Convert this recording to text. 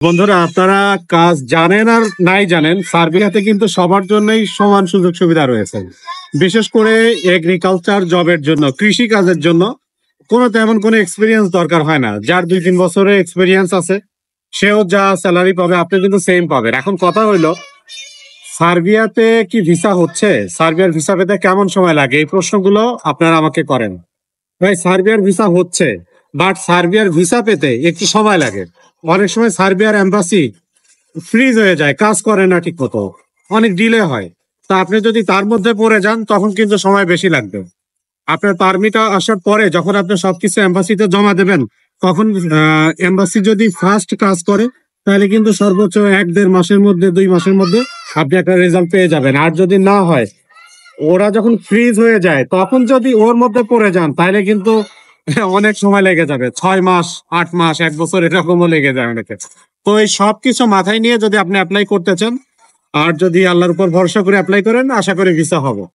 বন্ধুরা, আপনারা কাজ জানেন আর নাই জানেন, সার্বিয়াতে কিন্তু সবার জন্যই সমান সুযোগ সুবিধা রয়েছে। বিশেষ করে এগ্রিকালচার জবের জন্য, কৃষি কাজের জন্য তেমন কোনো এক্সপিরিয়েন্স দরকার হয় না। যার 2-3 বছরের এক্সপিরিয়েন্স আছে সেও যা স্যালারি পাবে আপনি কিন্তু সেম পাবেন। এখন কথা হইলো, সার্বিয়াতে কি ভিসা হচ্ছে? সার্বিয়ার ভিসা পেতে কেমন সময় লাগে? এই প্রশ্নগুলো আপনারা আমাকে করেন। ভাই, সার্বিয়ার ভিসা হচ্ছে, বাট সার্বিয়ার ভিসা পেতে একটু সময় লাগে। অনেক সময় সার্বিয়ার এম্বাসি ফ্রিজ হয়ে যায়, কাজ করে না ঠিক মতো, অনেক ডিলে হয়। তা আপনি যদি তার মধ্যে পড়ে যান তখন কিন্তু সময় বেশি লাগবে। আপনার পারমিট আসার পরে যখন আপনি সবকিছু এম্বাসিতে জমা দেবেন, তখন এম্বাসি যদি ফার্স্ট কাজ করে তাহলে কিন্তু সর্বোচ্চ 1-1.5 মাসের মধ্যে, 2 মাসের মধ্যে আপনি একটা রেজাল্ট পেয়ে যাবেন। আর যদি না হয়, ওরা যখন ফ্রিজ হয়ে যায় তখন যদি ওর মধ্যে পড়ে যান তাহলে কিন্তু অনেক সময় লেগে যাবে। 6 মাস, 8 মাস, 1 বছর এরকমও লেগে যায় অনেকে। তো এই সবকিছু মাথায় নিয়ে যদি আপনি অ্যাপ্লাই করতে চান, আর যদি আল্লাহর উপর ভরসা করে অ্যাপ্লাই করেন, আশা করি ভিসা হবে।